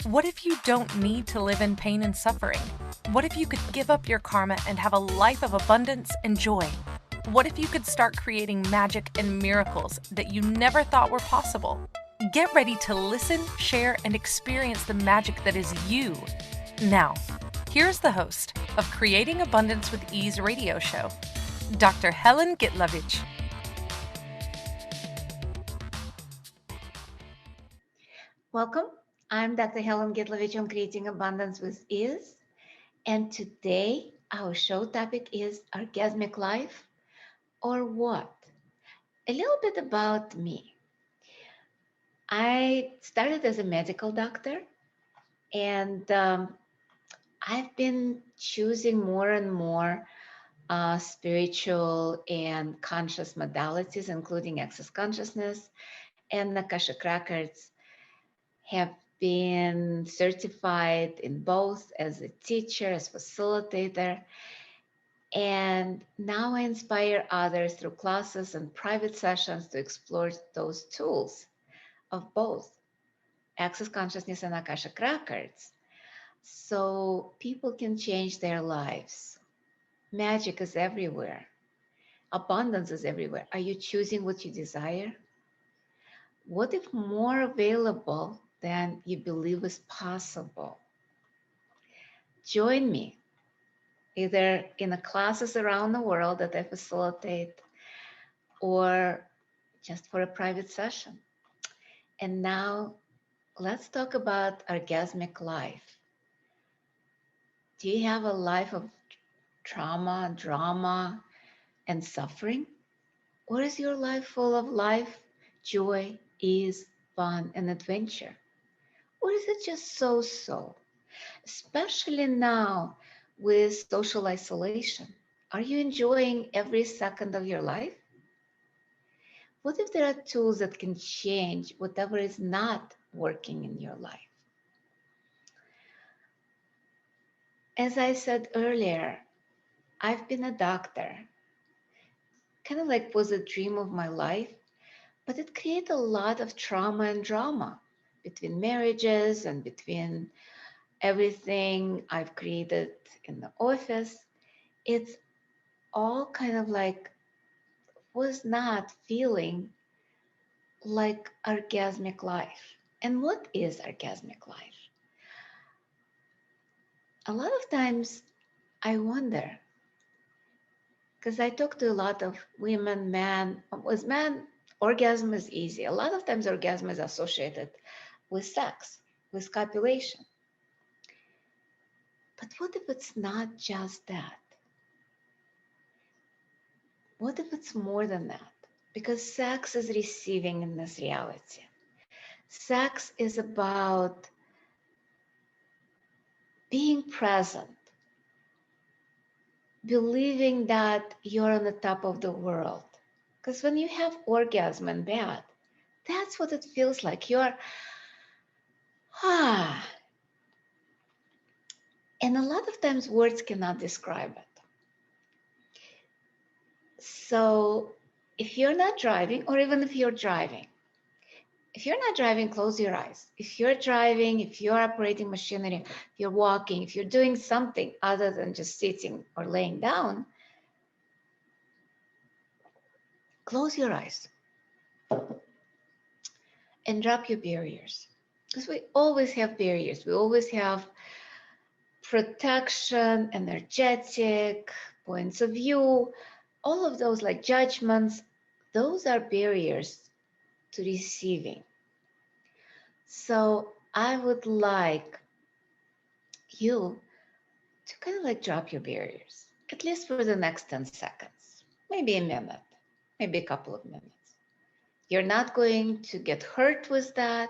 What if you don't need to live in pain and suffering? What if you could give up your karma and have a life of abundance and joy? What if you could start creating magic and miracles that you never thought were possible? Get ready to listen, share, and experience the magic that is you. Now, here's the host of Creating Abundance with Ease radio show, Dr. Helen Gitlevich. Welcome. I'm Dr. Helen Gitlevich on Creating Abundance with Ease. And today our show topic is Orgasmic Life or what? A little bit about me. I started as a medical doctor and I've been choosing more and more spiritual and conscious modalities, including access consciousness and Akashic Records. Have been certified in both as a teacher, as facilitator, and now I inspire others through classes and private sessions to explore those tools of both access consciousness and Akashic Records so people can change their lives. Magic is everywhere. Abundance is everywhere. Are you choosing what you desire? What if more available than you believe is possible? Join me either in the classes around the world that I facilitate or just for a private session. And now let's talk about orgasmic life. Do you have a life of trauma, drama, and suffering? Or is your life full of life, joy, ease, fun, and adventure? Or is it just so? Especially now with social isolation. Are you enjoying every second of your life? What if there are tools that can change whatever is not working in your life? As I said earlier, I've been a doctor, kind of like was a dream of my life, but it created a lot of trauma and drama between marriages and between everything I've created in the office. It's all kind of like was not feeling like orgasmic life. And what is orgasmic life? A lot of times I wonder, because I talk to a lot of women, men. With men, orgasm is easy. A lot of times orgasm is associated with sex, with copulation. But what if it's not just that? What if it's more than that? Because sex is receiving in this reality. Sex is about being present, believing that you're on the top of the world. Because when you have orgasm in bed, that's what it feels like. You're, ah. And a lot of times words cannot describe it. So if you're not driving, or even if you're driving, if you're not driving, close your eyes. If you're driving, if you're operating machinery, if you're walking, if you're doing something other than just sitting or laying down, close your eyes and drop your barriers. Because we always have barriers. We always have protection, energetic points of view, all of those like judgments. Those are barriers to receiving. So I would like you to kind of like drop your barriers, at least for the next 10 seconds, maybe a minute, maybe a couple of minutes. You're not going to get hurt with that.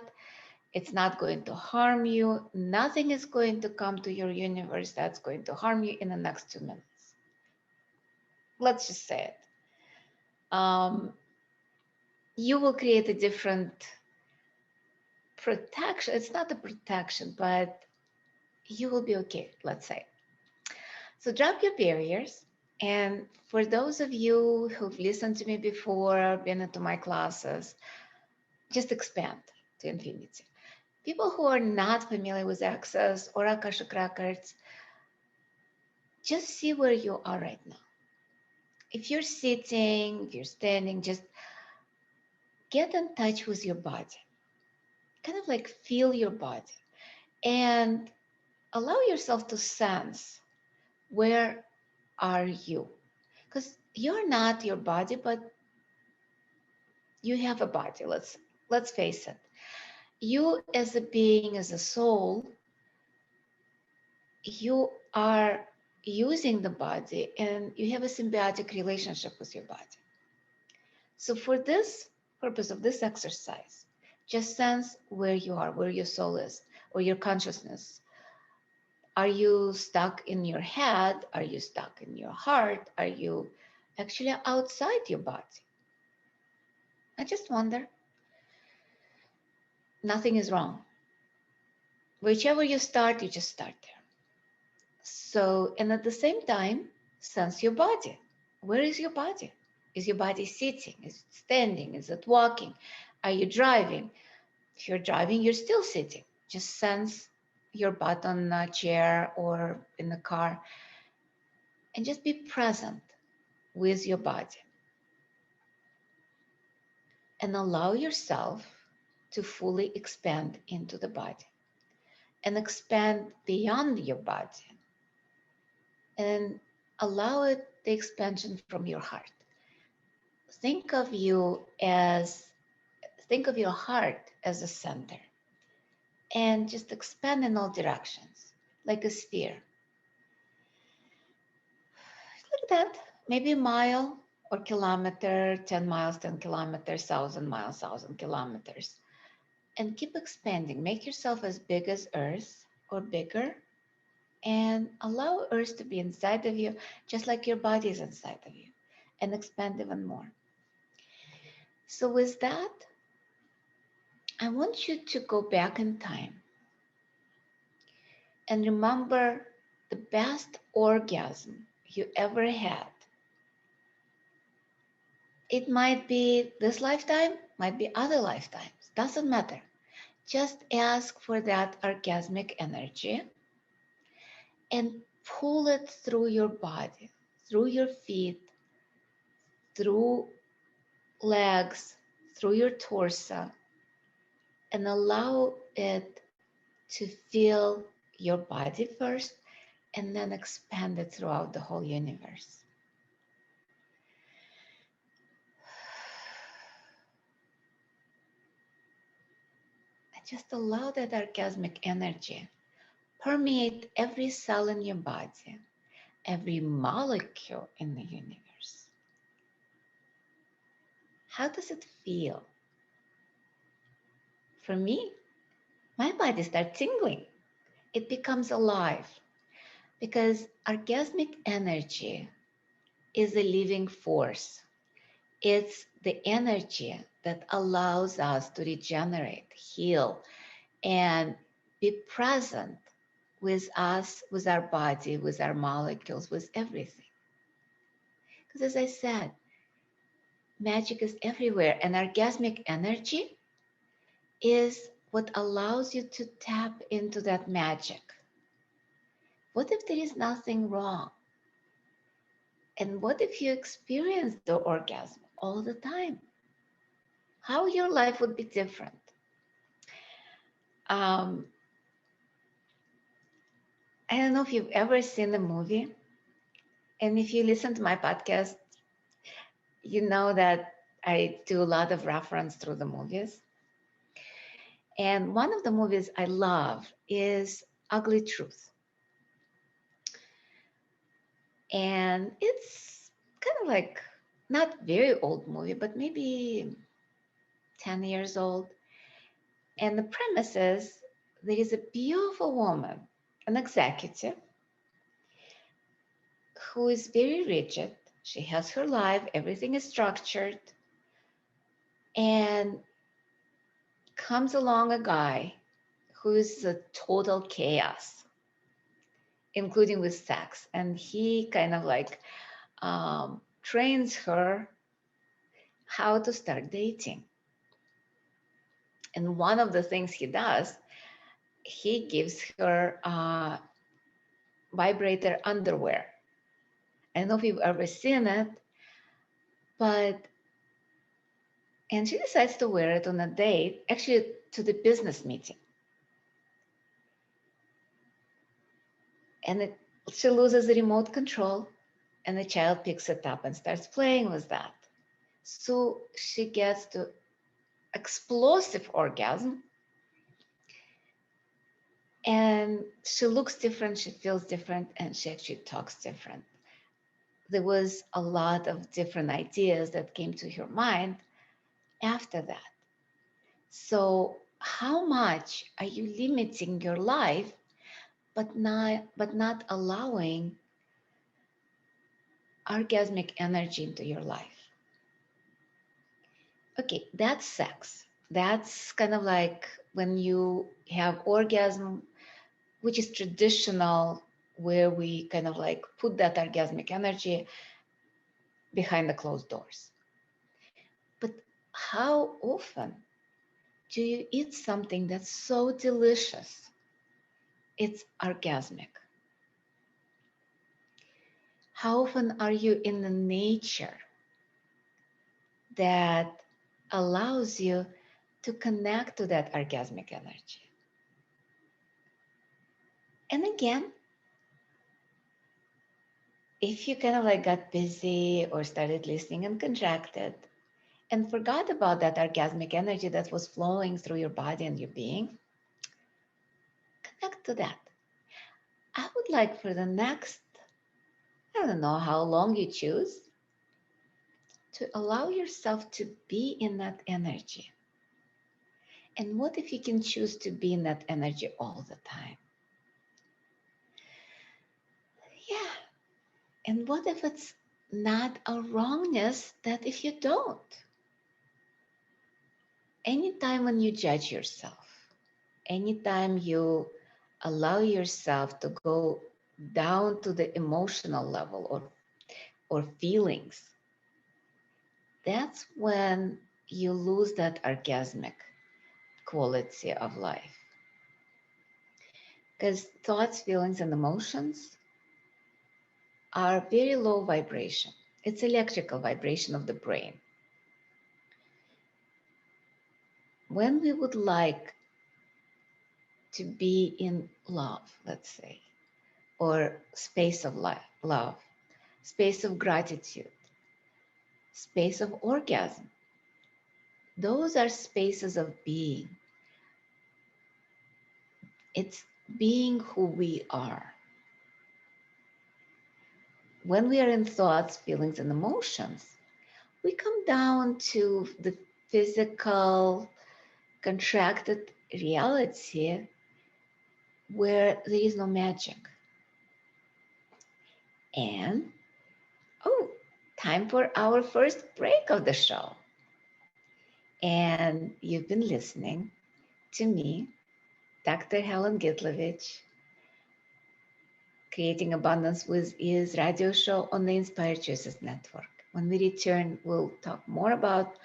It's not going to harm you. Nothing is going to come to your universe that's going to harm you in the next 2 minutes. Let's just say it. You will create a different protection. It's not a protection, but you will be okay, let's say. So drop your barriers. And for those of you who've listened to me before, been into my classes, just expand to infinity. people who are not familiar with Access or Akashic Records, just see where you are right now. If you're sitting, if you're standing, just get in touch with your body. Kind of like feel your body and allow yourself to sense where are you. Because you're not your body, but you have a body. Let's face it. You as a being, as a soul, you are using the body and you have a symbiotic relationship with your body. So for this purpose of this exercise, just sense where you are, where your soul is, or your consciousness. Are you stuck in your head? Are you stuck in your heart? Are you actually outside your body? I just wonder. Nothing is wrong. Whichever you start, you just start there. So, and at the same time, sense your body. Where is your body? Is your body sitting? Is it standing? Is it walking? Are you driving? If you're driving, you're still sitting. Just sense your butt on a chair or in the car and just be present with your body. And allow yourself to fully expand into the body and expand beyond your body and allow it the expansion from your heart. Think of you as think of your heart as a center and just expand in all directions like a sphere. Like that, maybe a mile or kilometer, 10 miles, 10 kilometers, 1,000 miles, 1,000 kilometers. And keep expanding. Make yourself as big as Earth or bigger and allow Earth to be inside of you, just like your body is inside of you, and expand even more. So with that, I want you to go back in time and remember the best orgasm you ever had. It might be this lifetime, might be other lifetimes, doesn't matter. Just ask for that orgasmic energy and pull it through your body, through your feet, through legs, through your torso, and allow it to fill your body first and then expand it throughout the whole universe. And just allow that orgasmic energy permeate every cell in your body, every molecule in the universe. How does it feel? For me, my body starts tingling. It becomes alive because orgasmic energy is a living force. It's the energy that allows us to regenerate, heal, and be present with us, with our body, with our molecules, with everything. Because as I said, magic is everywhere, and orgasmic energy is what allows you to tap into that magic. What if there is nothing wrong? And what if you experience the orgasm all the time? How your life would be different. I don't know if you've ever seen the movie, and if you listen to my podcast, you know that I do a lot of reference through the movies. And one of the movies I love is Ugly Truth. And it's kind of like not very old movie, but maybe 10 years old. And the premise is there is a beautiful woman, an executive, who is very rigid. She has her life, everything is structured. And comes along a guy who's a total chaos, including with sex. And he kind of like trains her how to start dating. And one of the things he does he gives her vibrator underwear. I don't know if you've ever seen it, and she decides to wear it on a date, actually to the business meeting. And she loses the remote control, and the child picks it up and starts playing with that. So she gets to explosive orgasm, and she looks different, she feels different, and she actually talks different. There was a lot of different ideas that came to her mind after that. So how much are you limiting your life, but not allowing orgasmic energy into your life? Okay, that's sex. That's kind of like when you have orgasm, which is traditional, where we kind of like put that orgasmic energy behind the closed doors. But how often do you eat something that's so delicious it's orgasmic? How often are you in the nature that allows you to connect to that orgasmic energy? And again, if you kind of like got busy or started listening and contracted and forgot about that orgasmic energy that was flowing through your body and your being, connect to that. I would like for the next, I don't know how long you choose, to allow yourself to be in that energy. And what if you can choose to be in that energy all the time? Yeah. And what if it's not a wrongness that if you don't? Anytime when you judge yourself, anytime you allow yourself to go down to the emotional level or feelings, that's when you lose that orgasmic quality of life. Because thoughts, feelings, and emotions are very low vibration. It's electrical vibration of the brain. When we would like to be in love, let's say, or space of love, space of gratitude, space of orgasm, those are spaces of being. It's being who we are. When we are in thoughts, feelings, and emotions, we come down to the physical, contracted reality where there is no magic. And, time for our first break of the show. And you've been listening to me, Dr. Helen Gitlevich, Creating Abundance with Ease radio show on the Inspired Choices Network. When we return, we'll talk more about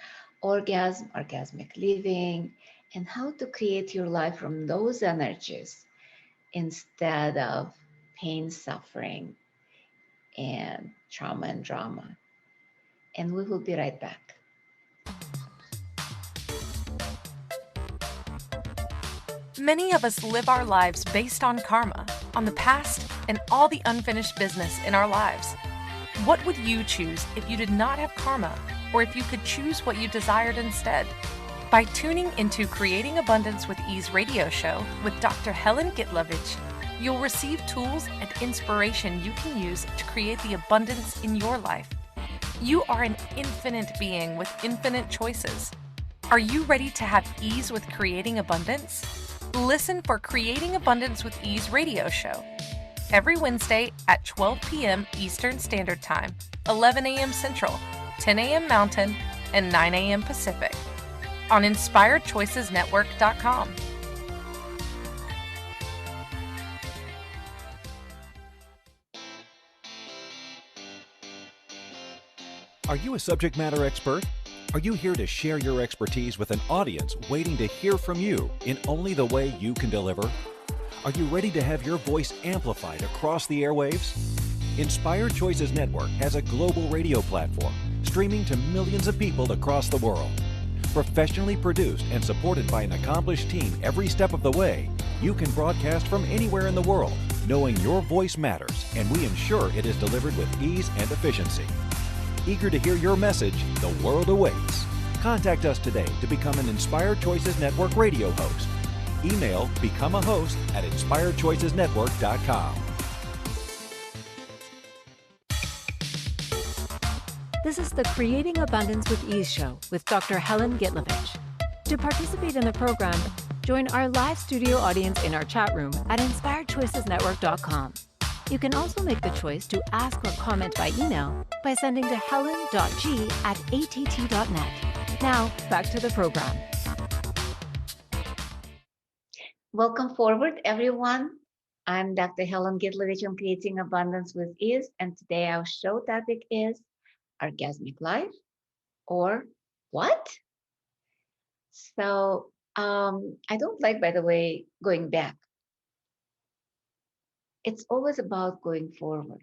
orgasm, orgasmic living, and how to create your life from those energies instead of pain, suffering, and trauma and drama. And we will be right back. Many of us live our lives based on karma, on the past, and all the unfinished business in our lives. What would you choose if you did not have karma, or if you could choose what you desired instead? By tuning into Creating Abundance with Ease radio show with Dr. Helen Gitlevich, you'll receive tools and inspiration you can use to create the abundance in your life. You are an infinite being with infinite choices. Are you ready to have ease with creating abundance? Listen for Creating Abundance with Ease radio show every Wednesday at 12 p.m. Eastern Standard Time, 11 a.m. Central, 10 a.m. Mountain, and 9 a.m. Pacific on InspiredChoicesNetwork.com. Are you a subject matter expert? Are you here to share your expertise with an audience waiting to hear from you in only the way you can deliver? Are you ready to have your voice amplified across the airwaves? Inspired Choices Network has a global radio platform streaming to millions of people across the world. Professionally produced and supported by an accomplished team every step of the way, you can broadcast from anywhere in the world, knowing your voice matters, and we ensure it is delivered with ease and efficiency. Eager to hear your message, the world awaits. Contact us today to become an Inspired Choices Network radio host. Email become a host at inspiredchoicesnetwork.com. This is the Creating Abundance with Ease show with Dr. Helen Gitlevich. To participate in the program, join our live studio audience in our chat room at inspiredchoicesnetwork.com. You can also make the choice to ask or comment by email by sending to helen.g@att.net. Now, back to the program. Welcome forward, everyone. I'm Dr. Helen Gitlevich on Creating Abundance with Ease, and today our show topic is Orgasmic Life, or what? So I don't like, by the way, going back. It's always about going forward.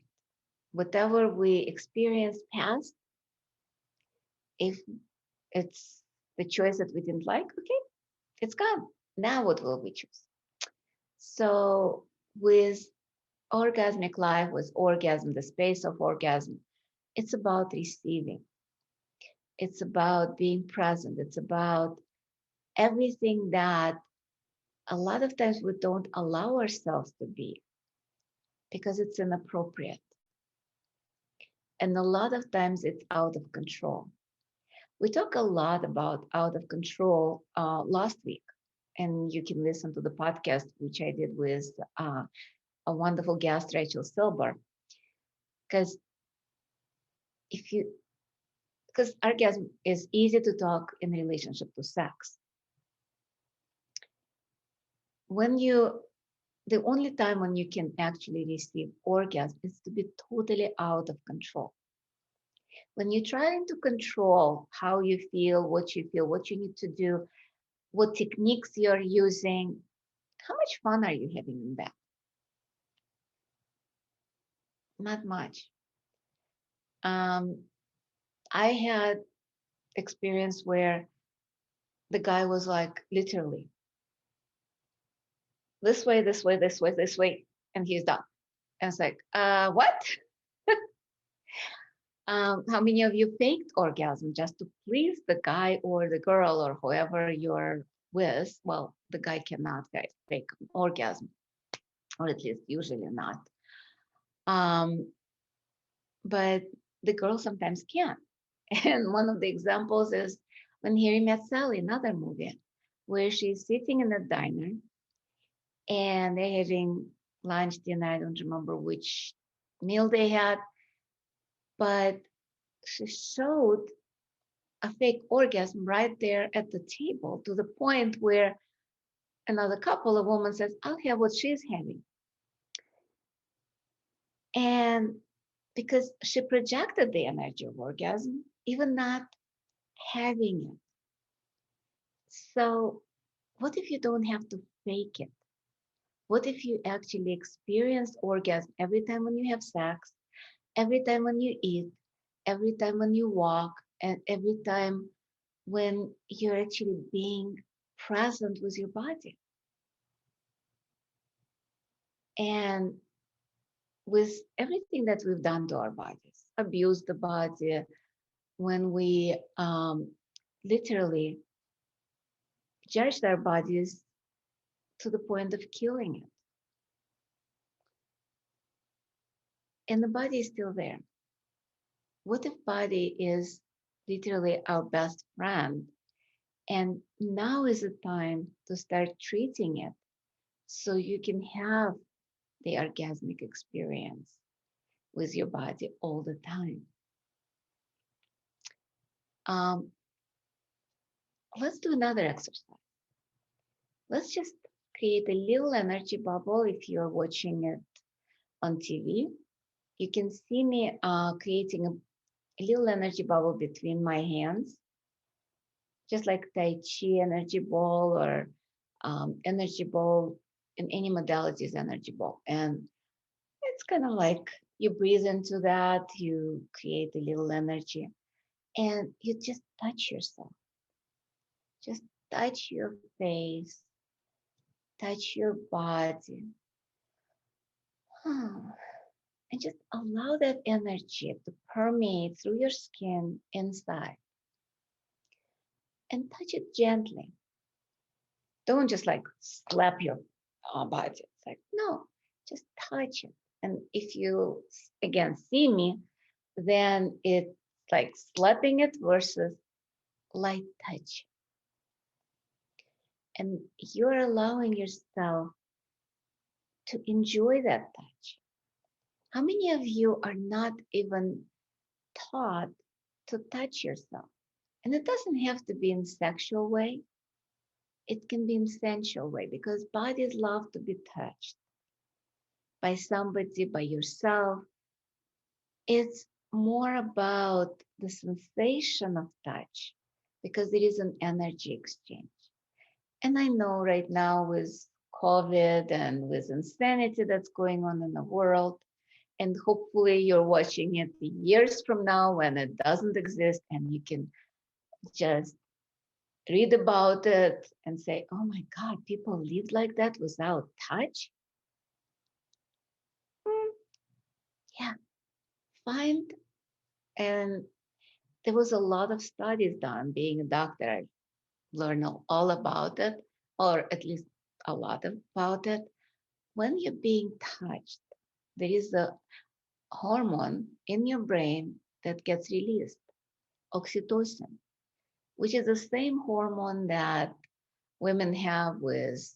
Whatever we experienced past, if it's the choice that we didn't like, okay, it's gone. Now what will we choose? So with Orgasmic Life, with orgasm, the space of orgasm, it's about receiving. It's about being present. It's about everything that a lot of times we don't allow ourselves to be because it's inappropriate. And a lot of times it's out of control. We talk a lot about out of control last week, and you can listen to the podcast, which I did with a wonderful guest, Rachel Silber, because orgasm is easy to talk in relationship to sex. The only time when you can actually receive orgasm is to be totally out of control. When you're trying to control how you feel, what you need to do, what techniques you're using, how much fun are you having in that? Not much. I had experience where the guy was like, literally, this way, this way, this way, this way, and he's done. And it's like, what? How many of you faked orgasm just to please the guy or the girl or whoever you're with? Well, the guy cannot fake orgasm, or at least usually not. But the girl sometimes can. And one of the examples is when Harry Met Sally, another movie, where she's sitting in a diner and they're having lunch, dinner, I don't remember which meal they had, but she showed a fake orgasm right there at the table, to the point where another couple, a woman says, I'll have what she's having. And because she projected the energy of orgasm, even not having it. So what if you don't have to fake it? What if you actually experience orgasm every time when you have sex, every time when you eat, every time when you walk, and every time when you're actually being present with your body? And with everything that we've done to our bodies, abused the body, when we literally judged our bodies to the point of killing it. And the body is still there. What if body is literally our best friend? And now is the time to start treating it so you can have the orgasmic experience with your body all the time. Let's do another exercise. Let's just create a little energy bubble. If you're watching it on TV, you can see me creating a little energy bubble between my hands, just like Tai Chi energy ball or energy ball in any modality is energy ball. And it's kind of like you breathe into that, you create a little energy, and you just touch yourself. Just touch your face, touch your body. And just allow that energy to permeate through your skin inside and touch it gently. Don't just like slap your body. It's like, no, just touch it. And if you, again, see me, then it's like slapping it versus light touch. And you're allowing yourself to enjoy that touch. How many of you are not even taught to touch yourself? And it doesn't have to be in sexual way. It can be in sensual way, because bodies love to be touched by somebody, by yourself. It's more about the sensation of touch, because it is an energy exchange. And I know right now with COVID and with insanity that's going on in the world, and hopefully you're watching it years from now when it doesn't exist, and you can just read about it and say, oh my God, people live like that without touch? Yeah, find. And there was a lot of studies done. Being a doctor, I learned all about it, or at least a lot about it. When you're being touched, there is a hormone in your brain that gets released, oxytocin, which is the same hormone that women have with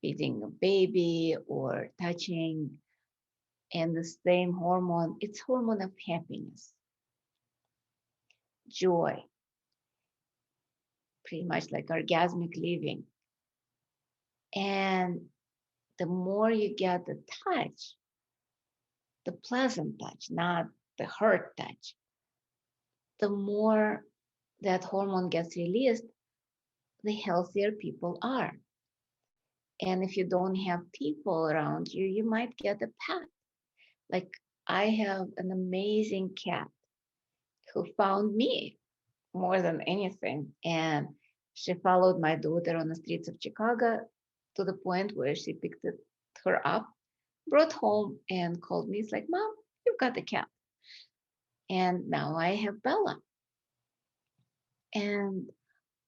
feeding a baby or touching. And the same hormone, it's hormone of happiness, joy, pretty much like orgasmic living. And the more you get the touch, the pleasant touch, not the hurt touch, the more that hormone gets released, the healthier people are. And if you don't have people around you, you might get a pet. Like I have an amazing cat who found me more than anything. And she followed my daughter on the streets of Chicago to the point where she picked her up, brought home, and called me. It's like, Mom, you've got the cat. And now I have Bella. And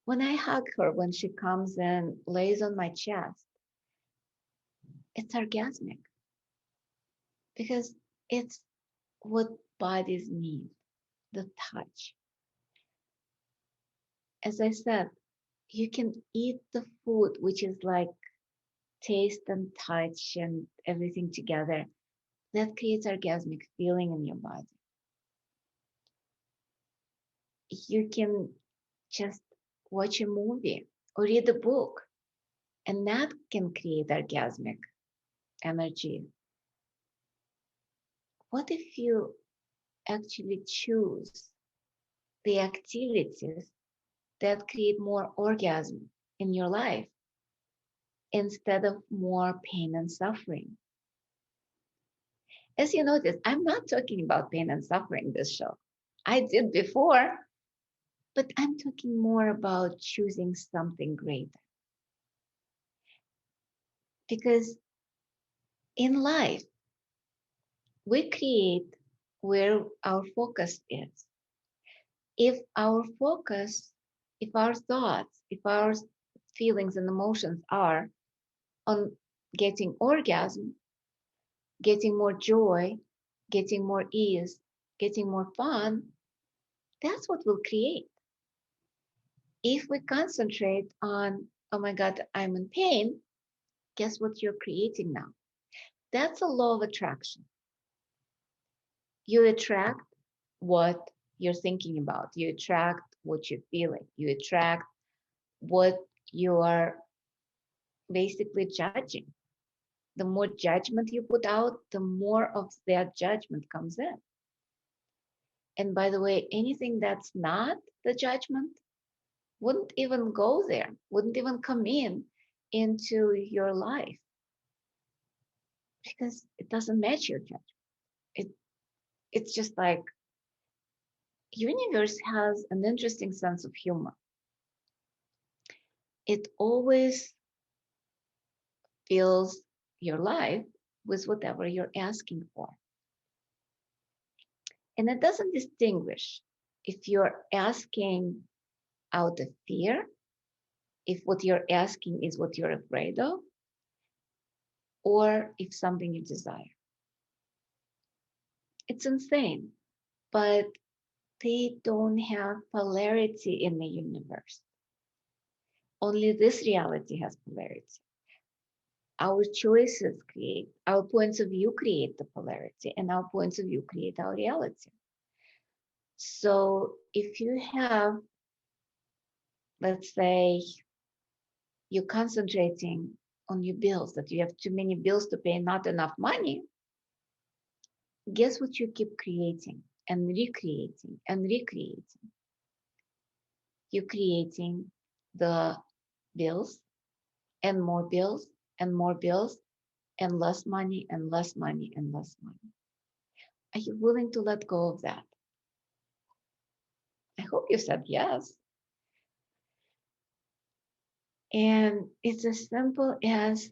when I hug her, when she comes and lays on my chest, it's orgasmic, because it's what bodies need, the touch. As I said, you can eat the food, which is like taste and touch and everything together. That creates orgasmic feeling in your body. You can just watch a movie or read a book, and that can create orgasmic energy. What if you actually choose the activities that create more orgasm in your life instead of more pain and suffering? As you notice, I'm not talking about pain and suffering this show. I did before, but I'm talking more about choosing something greater. Because in life, we create where our focus is. If our focus, if our thoughts, if our feelings and emotions are on getting orgasm, getting more joy, getting more ease, getting more fun, that's what we'll create. If we concentrate on, oh my God, I'm in pain, guess what you're creating now? That's a law of attraction. You attract what you're thinking about. You attract what you're feeling. You attract what you are basically judging. The more judgment you put out, the more of that judgment comes in. And by the way, anything that's not the judgment wouldn't even go there, wouldn't even come into your life. because it doesn't match your judgment. It's just like universe has an interesting sense of humor. It always fills your life with whatever you're asking for. And it doesn't distinguish if you're asking out of fear, if what you're asking is what you're afraid of, or if something you desire. It's insane, but they don't have polarity in the universe. Only this reality has polarity. Our choices create, our points of view create the polarity, and our points of view create our reality. So if you have, let's say, you're concentrating on your bills, that you have too many bills to pay, not enough money, guess what you keep creating and recreating and recreating? You're creating the bills and more bills and more bills and less money and less money and less money. Are you willing to let go of that? I hope you said yes. And it's as simple as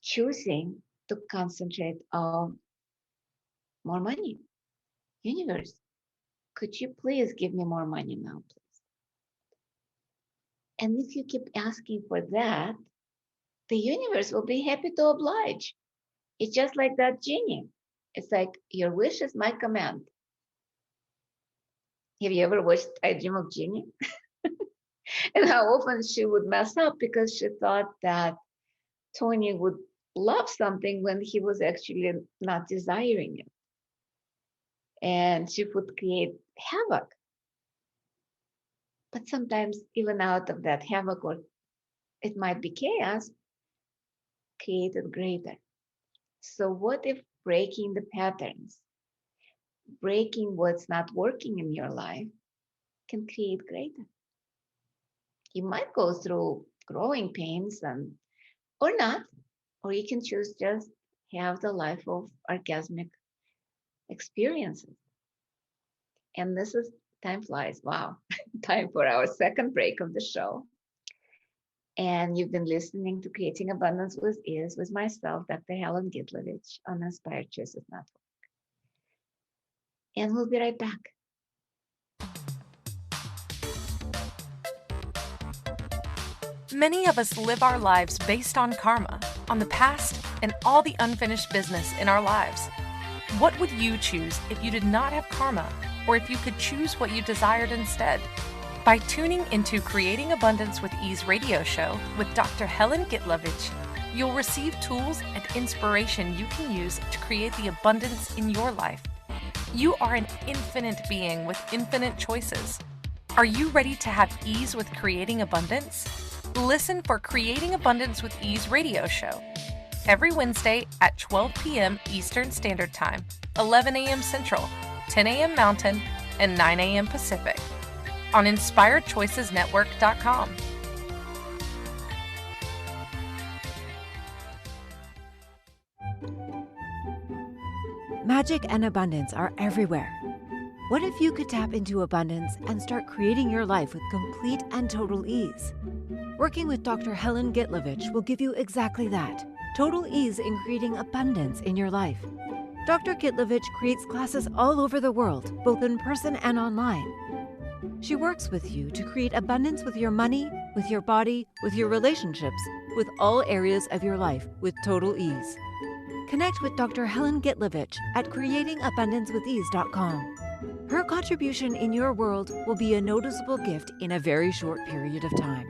choosing to concentrate on more money. Universe, could you please give me more money now, please? And if you keep asking for that, the universe will be happy to oblige. It's just like that genie. It's like, your wish is my command. Have you ever watched I Dream of Jeannie? And how often she would mess up because she thought that Tony would love something when he was actually not desiring it. And she would create havoc. But sometimes even out of that havoc, or it might be chaos, created greater. So what if breaking the patterns, breaking what's not working in your life, can create greater? You might go through growing pains and or not, or you can choose just have the life of orgasmic experiences. And this is, time flies. Wow. Time for our second break of the show. And you've been listening to Creating Abundance with Ease with myself, Dr. Helen Gitlevich, on Inspired Choices Network. And we'll be right back. Many of us live our lives based on karma, on the past, and all the unfinished business in our lives. What would you choose if you did not have karma, or if you could choose what you desired instead? By tuning into Creating Abundance with Ease radio show with Dr. Helen Gitlevich, you'll receive tools and inspiration you can use to create the abundance in your life. You are an infinite being with infinite choices. Are you ready to have ease with creating abundance? Listen for Creating Abundance with Ease radio show every Wednesday at 12 p.m. Eastern Standard Time, 11 a.m. Central, 10 a.m. Mountain, and 9 a.m. Pacific on InspiredChoicesNetwork.com. Magic and abundance are everywhere. What if you could tap into abundance and start creating your life with complete and total ease? Working with Dr. Helen Gitlevich will give you exactly that, total ease in creating abundance in your life. Dr. Gitlevich creates classes all over the world, both in person and online. She works with you to create abundance with your money, with your body, with your relationships, with all areas of your life with total ease. Connect with Dr. Helen Gitlevich at creatingabundancewithease.com. Her contribution in your world will be a noticeable gift in a very short period of time.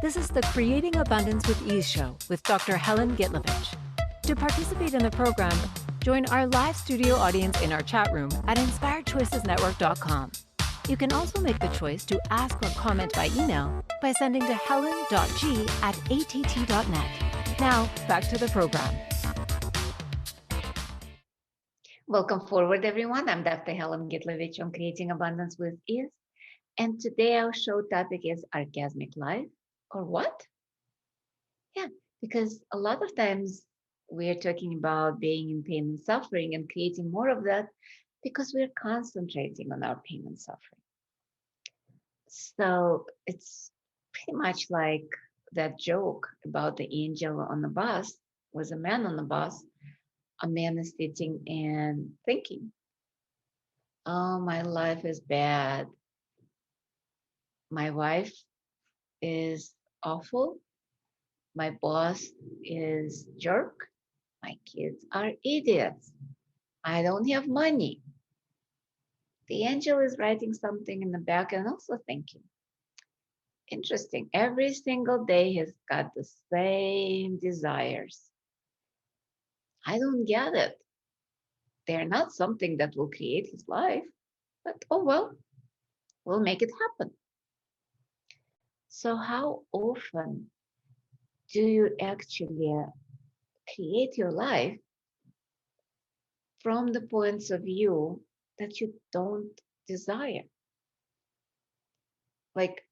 This is the Creating Abundance with Ease show with Dr. Helen Gitlevich. To participate in the program, join our live studio audience in our chat room at InspiredChoicesNetwork.com. You can also make the choice to ask or comment by email by sending to helen.g@att.net. Now, back to the program. Welcome forward, everyone. I'm Dr. Helen Gitlevich on Creating Abundance with Ease. And today our show topic is orgasmic life, or what? Yeah, because a lot of times we're talking about being in pain and suffering and creating more of that because we're concentrating on our pain and suffering. So it's pretty much like that joke about the angel on the bus. Was a man on the bus. A man is sitting and thinking, oh, my life is bad. My wife is awful. My boss is jerk. My kids are idiots. I don't have money. The angel is writing something in the back and also thinking, interesting. Every single day he's got the same desires. I don't get it. They're not something that will create his life, but oh well, we'll make it happen. So, how often do you actually create your life from the points of view that you don't desire? Like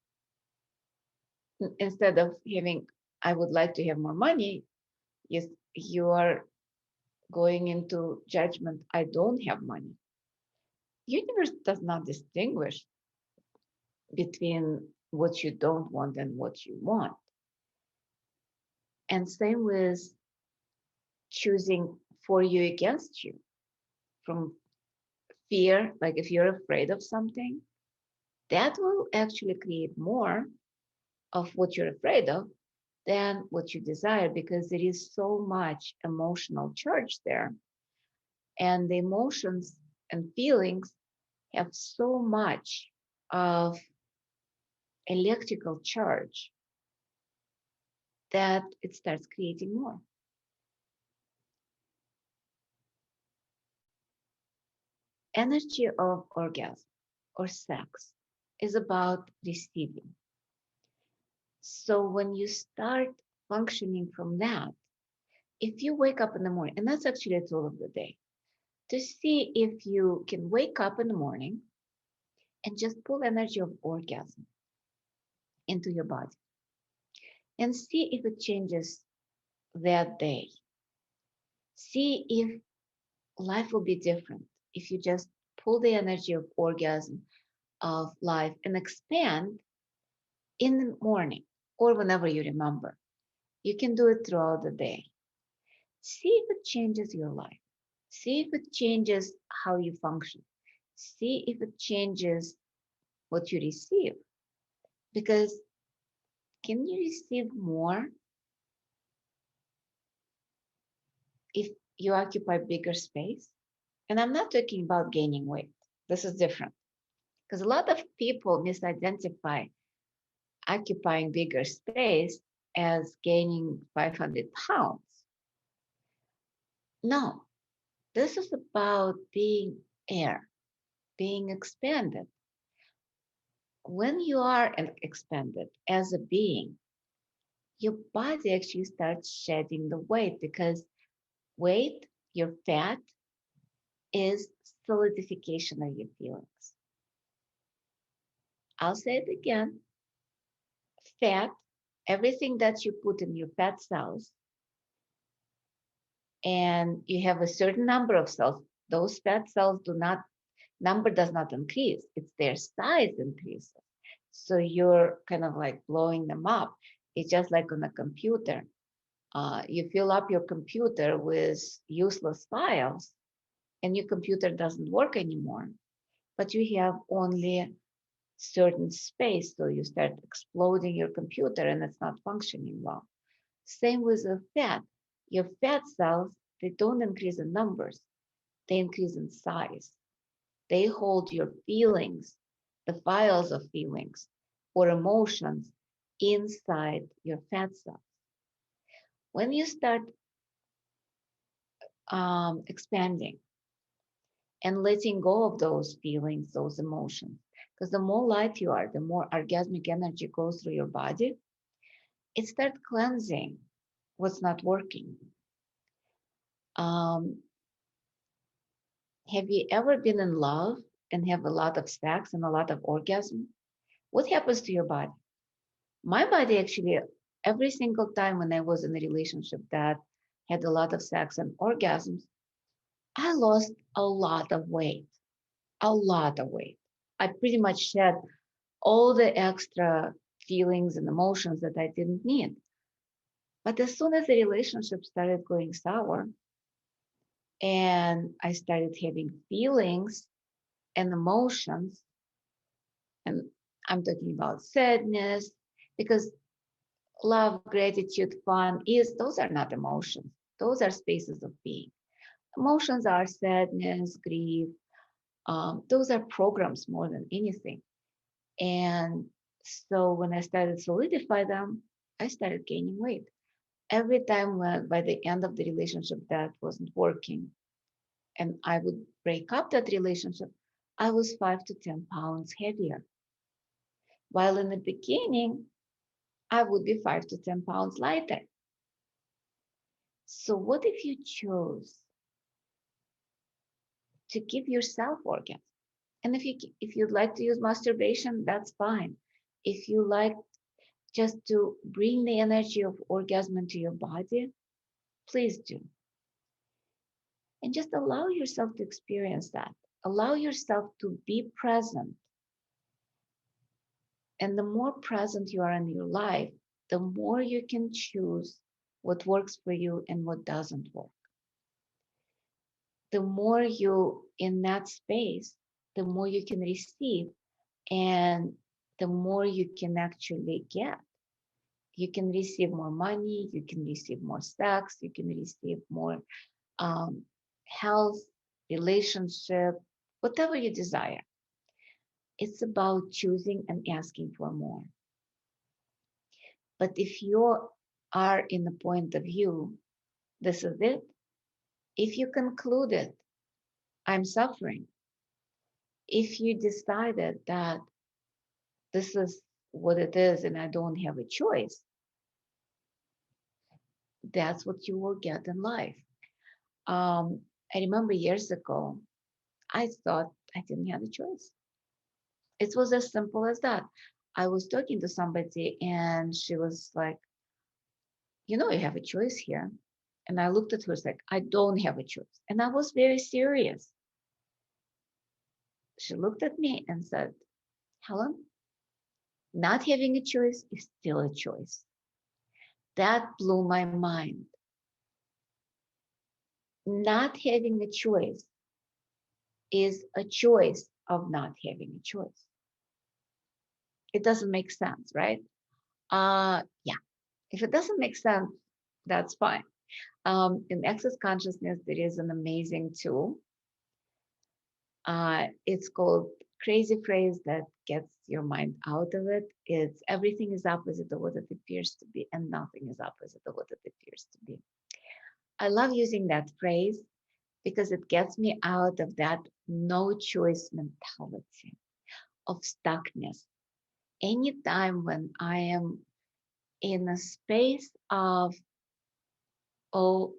instead of having, I would like to have more money, you are going into judgment, I don't have money. Universe does not distinguish between what you don't want and what you want. And same with choosing for you against you from fear. Like if you're afraid of something, that will actually create more of what you're afraid of than what you desire because there is so much emotional charge there. And the emotions and feelings have so much of electrical charge that it starts creating more. Energy of orgasm or sex is about receiving. So when you start functioning from that, if you wake up in the morning, and that's actually a tool of the day, to see if you can wake up in the morning and just pull energy of orgasm into your body and see if it changes that day. See if life will be different if you just pull the energy of orgasm of life and expand in the morning or whenever you remember. You can do it throughout the day. See if it changes your life. See if it changes how you function. See if it changes what you receive. Because can you receive more if you occupy bigger space? And I'm not talking about gaining weight. This is different. Because a lot of people misidentify occupying bigger space as gaining 500 pounds. No, this is about being air, being expanded. When you are expanded as a being, your body actually starts shedding the weight because weight, your fat, is solidification of your feelings. I'll say it again. Fat, everything that you put in your fat cells, and you have a certain number of cells, those fat cells number does not increase, it's their size increases. So you're kind of like blowing them up. It's just like on a computer. You fill up your computer with useless files and your computer doesn't work anymore, but you have only certain space. So you start exploding your computer and it's not functioning well. Same with the fat. Your fat cells, they don't increase in numbers, they increase in size. They hold your feelings, the files of feelings or emotions inside your fat cells. When you start expanding and letting go of those feelings, those emotions, because the more light you are, the more orgasmic energy goes through your body, it starts cleansing what's not working. Um, have you ever been in love and have a lot of sex and a lot of orgasm? What happens to your body? My body actually Every single time when I was in a relationship that had a lot of sex and orgasms, I lost a lot of weight, a lot of weight. I pretty much shed all the extra feelings and emotions that I didn't need. But as soon as the relationship started going sour and I started having feelings and emotions, and I'm talking about sadness, because love, gratitude, fun those are not emotions. Those are spaces of being. Emotions are sadness, grief. Those are programs more than anything. And so when I started to solidify them, I started gaining weight. Every time when by the end of the relationship that wasn't working and I would break up that relationship, I was 5 to 10 pounds heavier. While in the beginning, I would be 5 to 10 pounds lighter. So what if you chose to give yourself orgasm? And if you'd like to use masturbation, that's fine. If you like just to bring the energy of orgasm into your body, please do. And just allow yourself to experience that. Allow yourself to be present. And the more present you are in your life, the more you can choose what works for you and what doesn't work. The more you in that space, the more you can receive and the more you can actually get. You can receive more money, you can receive more sex, you can receive more health, relationship, whatever you desire. It's about choosing and asking for more. But if you are in the point of view, this is it. If you concluded, I'm suffering, if you decided that this is what it is and I don't have a choice, that's what you will get in life. I remember years ago, I thought I didn't have a choice. It was as simple as that. I was talking to somebody and she was like, you know, you have a choice here. And I looked at her like, I don't have a choice. And I was very serious. She looked at me and said, Helen, not having a choice is still a choice. That blew my mind. Not having a choice is a choice of not having a choice. It doesn't make sense, right? Yeah. If it doesn't make sense, that's fine. In Access Consciousness, there is an amazing tool. It's called Crazy Phrase that gets your mind out of it. It's everything is opposite of what it appears to be, and nothing is opposite of what it appears to be. I love using that phrase because it gets me out of that no choice mentality of stuckness. Anytime when I am in a space of, oh,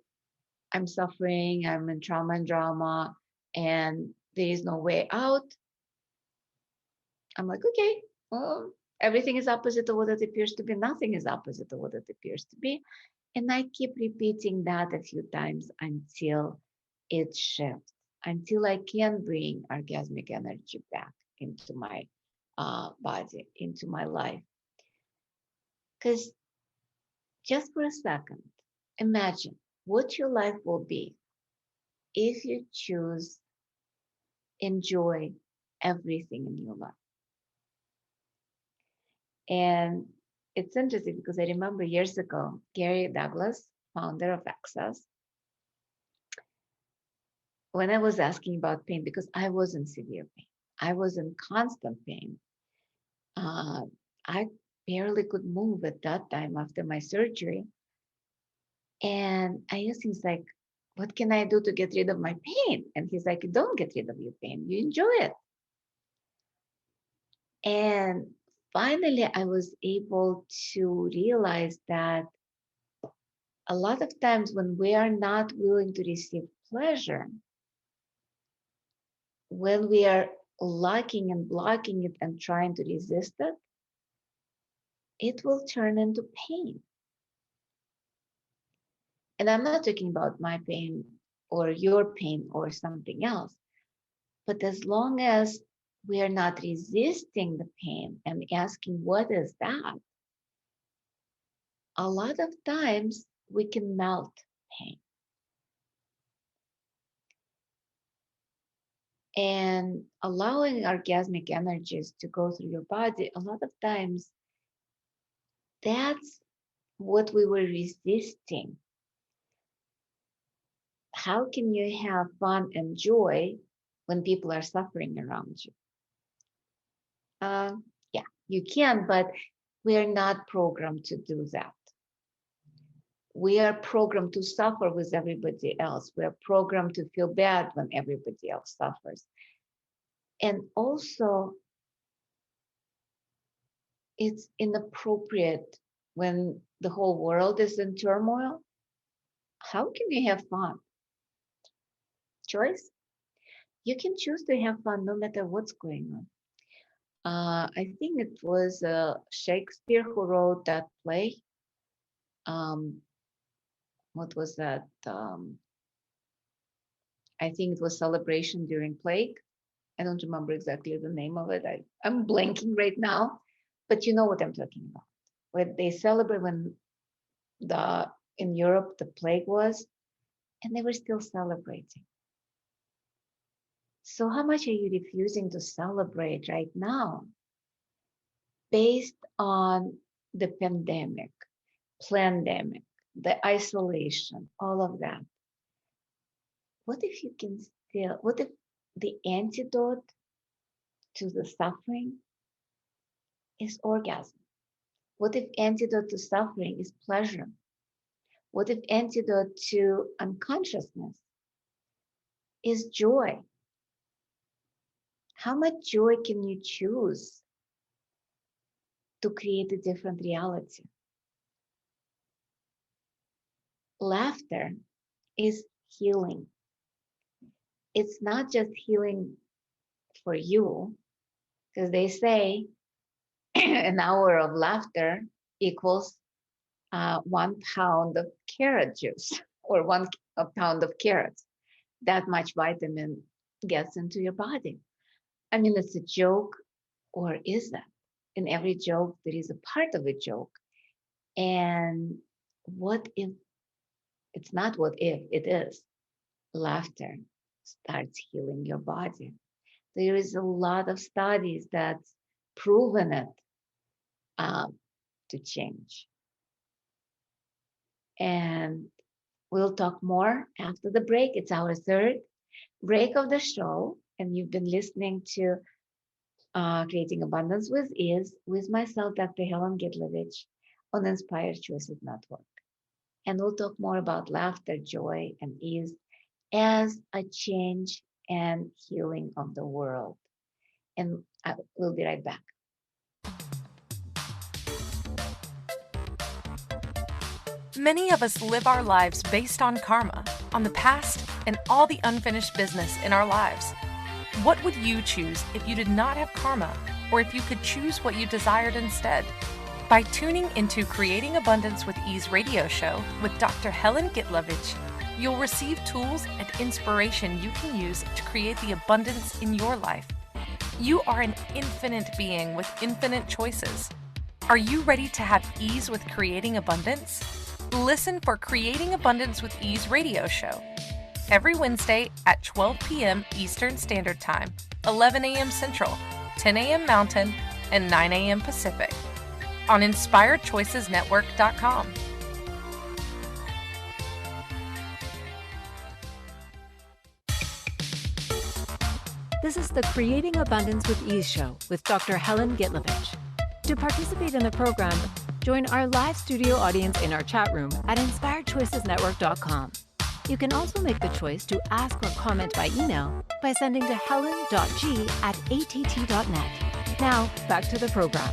I'm suffering, I'm in trauma and drama, and there is no way out, I'm like, okay, well, everything is opposite of what it appears to be. Nothing is opposite of what it appears to be. And I keep repeating that a few times until it shifts, until I can bring orgasmic energy back into my body, into my life. Because just for a second, imagine what your life will be if you choose enjoy everything in your life. And it's interesting because I remember years ago, Gary Douglas, founder of Access, when I was asking about pain, because I was in severe pain, I was in constant pain. I barely could move at that time after my surgery. And I asked him, like, what can I do to get rid of my pain? And he's like, don't get rid of your pain, you enjoy it. And finally, I was able to realize that a lot of times when we are not willing to receive pleasure, when we are locking and blocking it and trying to resist it, it will turn into pain. And I'm not talking about my pain or your pain or something else. But as long as we are not resisting the pain and asking, what is that? A lot of times we can melt pain. And allowing orgasmic energies to go through your body, a lot of times that's what we were resisting. How can you have fun and joy when people are suffering around you? Yeah, you can, but we are not programmed to do that. We are programmed to suffer with everybody else. We are programmed to feel bad when everybody else suffers. And also, it's inappropriate when the whole world is in turmoil. How can you have fun? Choice. You can choose to have fun no matter what's going on. I think it was Shakespeare who wrote that play. What was that? I think it was Celebration During Plague. I don't remember exactly the name of it. I'm blanking right now, but you know what I'm talking about. When they celebrate when in Europe the plague was, and they were still celebrating. So how much are you refusing to celebrate right now based on the pandemic, the isolation, all of that? What if you can still, what if the antidote to the suffering is orgasm? What if antidote to suffering is pleasure? What if antidote to unconsciousness is joy? How much joy can you choose to create a different reality? Laughter is healing. It's not just healing for you, because they say an hour of laughter equals 1 pound of carrot juice or a pound of carrots. That much vitamin gets into your body. I mean, it's a joke, or is that? In every joke, there is a part of a joke. And what if it's not what if, it is. Laughter starts healing your body. There is a lot of studies that's proven it to change. And we'll talk more after the break. It's our third break of the show. And you've been listening to Creating Abundance with Ease with myself, Dr. Helen Gitlevich, on Inspired Choices Network. And we'll talk more about laughter, joy, and ease as a change and healing of the world. And we'll be right back. Many of us live our lives based on karma, on the past, and all the unfinished business in our lives. What would you choose if you did not have karma, or if you could choose what you desired instead? By tuning into Creating Abundance with Ease radio show with Dr. Helen Gitlevich, you'll receive tools and inspiration you can use to create the abundance in your life. You are an infinite being with infinite choices. Are you ready to have ease with creating abundance? Listen for Creating Abundance with Ease radio show every Wednesday at 12 p.m. Eastern Standard Time, 11 a.m. Central, 10 a.m. Mountain, and 9 a.m. Pacific on InspiredChoicesNetwork.com. This is the Creating Abundance with Ease show with Dr. Helen Gitlevich. To participate in the program, join our live studio audience in our chat room at InspiredChoicesNetwork.com. You can also make the choice to ask or comment by email by sending to helen.g@att.net. Now, back to the program.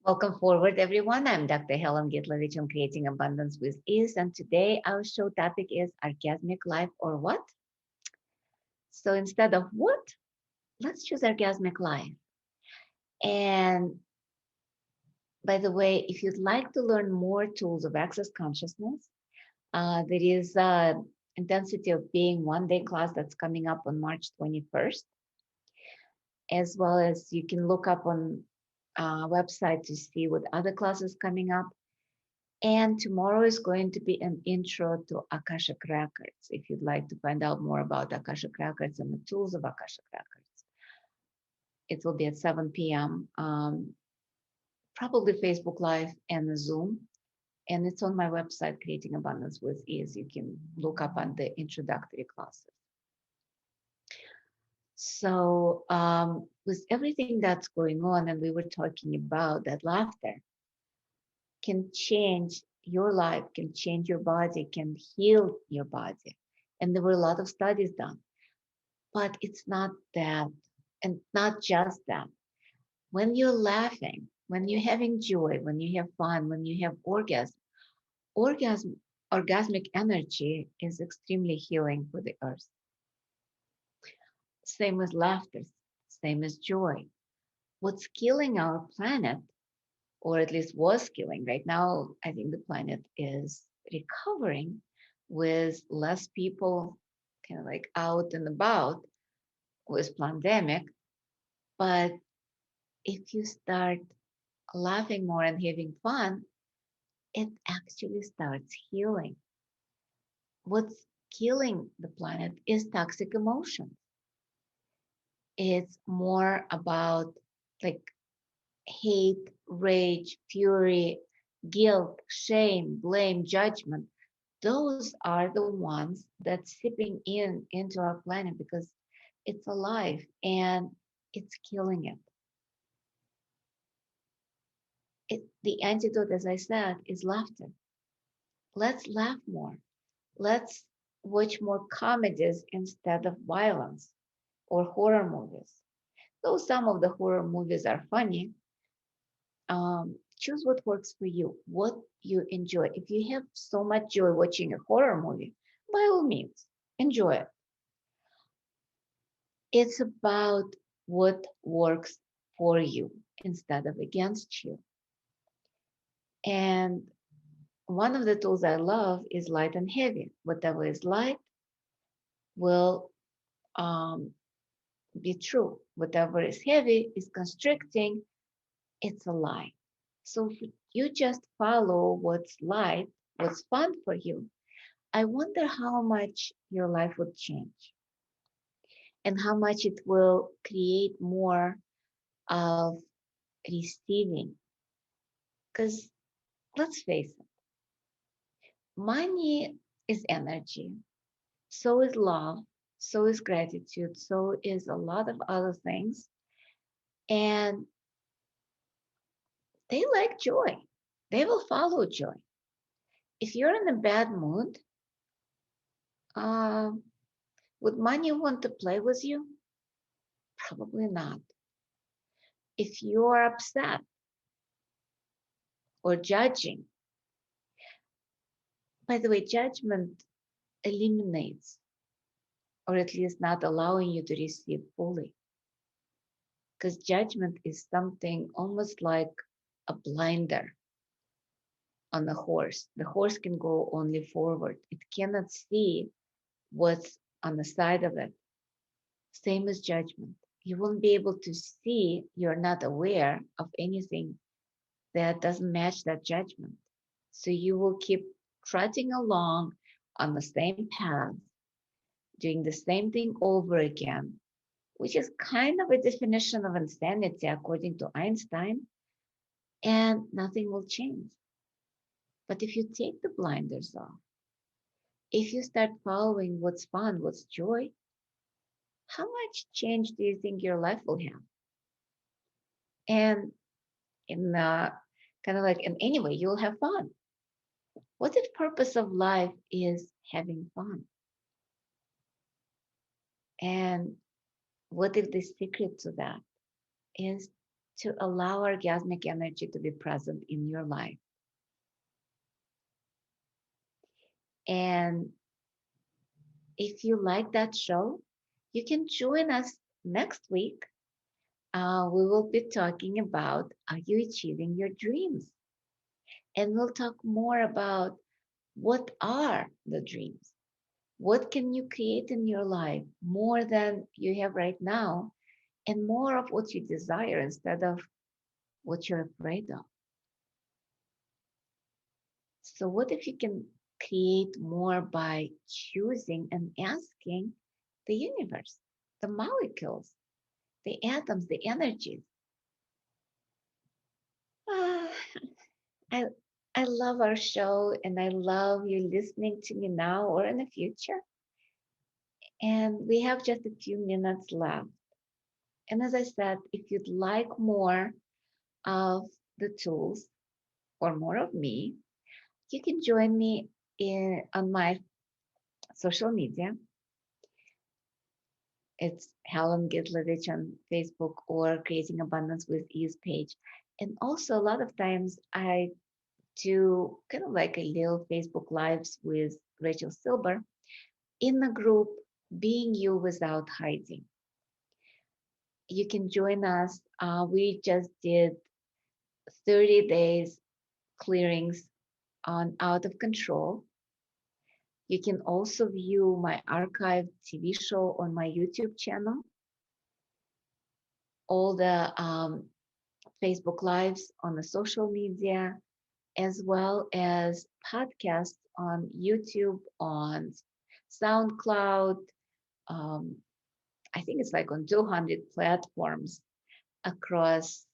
Welcome forward, everyone. I'm Dr. Helen Gitlevich on Creating Abundance with Ease, and today our show topic is Orgasmic Life or What? So instead of what, let's choose Orgasmic Life. And By the way, if you'd like to learn more tools of access consciousness, there is a Intensity of Being one-day class that's coming up on March 21st, as well as you can look up on website to see what other classes coming up. And tomorrow is going to be an intro to Akashic Records. If you'd like to find out more about Akashic Records and the tools of Akashic Records, it will be at 7 p.m. Probably Facebook Live and Zoom. And it's on my website, Creating Abundance with Ease. You can look up on the introductory classes. So with everything that's going on, and we were talking about that laughter can change your life, can change your body, can heal your body. And there were a lot of studies done. But it's not that, and not just that. When you're laughing, when you're having joy, when you have fun, when you have orgasmic energy is extremely healing for the earth. Same with laughter, same as joy. What's killing our planet, or at least was killing right now, I think the planet is recovering with less people kind of like out and about with pandemic. But if you start laughing more and having fun, it actually starts healing. What's killing the planet is toxic emotions. It's more about like hate, rage, fury, guilt, shame, blame, judgment. Those are the ones that's seeping into our planet because it's alive and it's killing it. The antidote, as I said, is laughter. Let's laugh more. Let's watch more comedies instead of violence or horror movies. Though some of the horror movies are funny, choose what works for you, what you enjoy. If you have so much joy watching a horror movie, by all means, enjoy it. It's about what works for you instead of against you. And one of the tools I love is light and heavy. Whatever is light will be true. Whatever is heavy is constricting, it's a lie. So if you just follow what's light, what's fun for you, I wonder how much your life would change and how much it will create more of receiving. Because let's face it, money is energy, so is love, so is gratitude, so is a lot of other things. And they like joy, they will follow joy. If you're in a bad mood, would money want to play with you? Probably not. If you are upset or judging, by the way, judgment eliminates, or at least not allowing you to receive fully. Because judgment is something almost like a blinder on the horse. The horse can go only forward, it cannot see what's on the side of it. Same as judgment. You won't be able to see, you're not aware of anything that doesn't match that judgment. So you will keep trudging along on the same path, doing the same thing over again, which is kind of a definition of insanity according to Einstein, and nothing will change. But if you take the blinders off, if you start following what's fun, what's joy, how much change do you think your life will have? And in kind of like in any way, you'll have fun. What if purpose of life is having fun? And what if the secret to that is to allow orgasmic energy to be present in your life? And if you like that show, you can join us next week we will be talking about, are you achieving your dreams? And we'll talk more about what are the dreams? What can you create in your life more than you have right now, and more of what you desire instead of what you're afraid of? So, what if you can create more by choosing and asking the universe, the molecules, the atoms, the energies? Ah, I, I love our show, and I love you listening to me now or in the future. And we have just a few minutes left. And as I said, if you'd like more of the tools or more of me, you can join me on my social media. It's Helen Gitlevich on Facebook or Creating Abundance with Ease page. And also, a lot of times I do kind of like a little Facebook Lives with Rachel Silber in the group Being You Without Hiding. You can join us. We just did 30 days clearings on Out of Control. You can also view my archived TV show on my YouTube channel. All the Facebook Lives on the social media, as well as podcasts on YouTube, on SoundCloud. I think it's like on 200 platforms across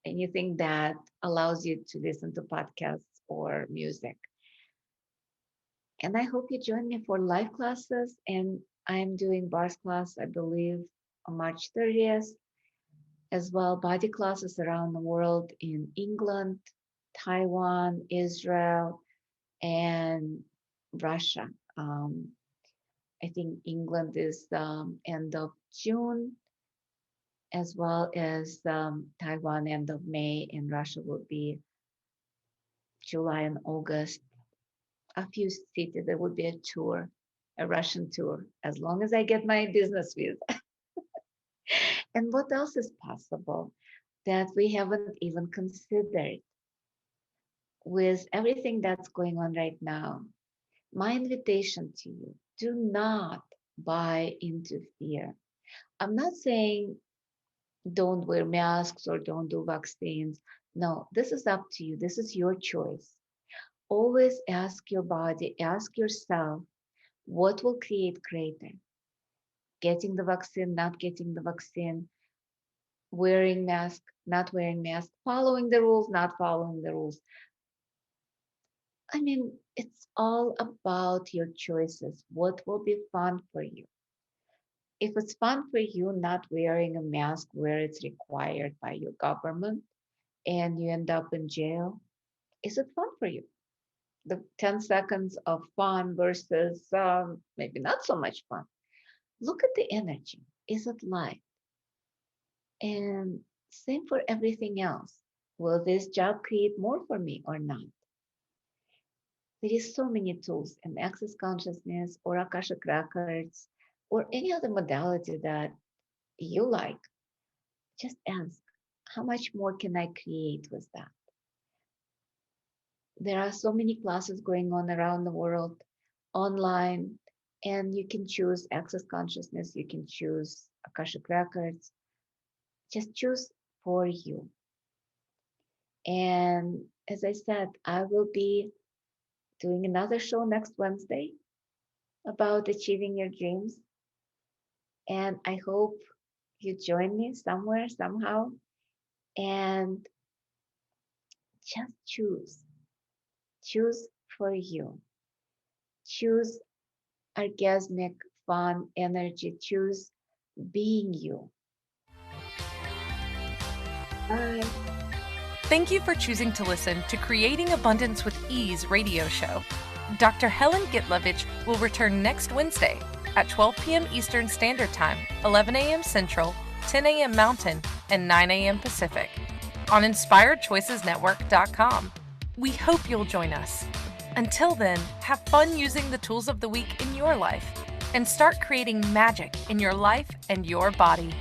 anything that allows you to listen to podcasts or music. And I hope you join me for live classes. And I'm doing bars class, I believe, on March 30th, as well body classes around the world in England, Taiwan, Israel, and Russia. I think England is end of June, as well as Taiwan end of May, and Russia will be July and August. A few cities, there would be a tour, a Russian tour, as long as I get my business visa. And what else is possible that we haven't even considered? With everything that's going on right now, my invitation to you, do not buy into fear. I'm not saying don't wear masks or don't do vaccines. No, this is up to you. This is your choice. Always ask your body, ask yourself, what will create greater? Getting the vaccine, not getting the vaccine, wearing mask, not wearing mask, following the rules, not following the rules. I mean, it's all about your choices. What will be fun for you? If it's fun for you not wearing a mask where it's required by your government and you end up in jail, is it fun for you? The 10 seconds of fun versus maybe not so much fun. Look at the energy. Is it light? And same for everything else. Will this job create more for me or not? There is so many tools in Access Consciousness or Akashic Records or any other modality that you like. Just ask, how much more can I create with that? There are so many classes going on around the world online, and you can choose Access Consciousness, you can choose Akashic Records. Just choose for you. And as I said, I will be doing another show next Wednesday about achieving your dreams. And I hope you join me somewhere, somehow, and just choose. Choose for you. Choose orgasmic, fun, energy. Choose being you. Bye. Thank you for choosing to listen to Creating Abundance with Ease radio show. Dr. Helen Gitlevich will return next Wednesday at 12 p.m. Eastern Standard Time, 11 a.m. Central, 10 a.m. Mountain, and 9 a.m. Pacific on InspiredChoicesNetwork.com. We hope you'll join us. Until then, have fun using the tools of the week in your life and start creating magic in your life and your body.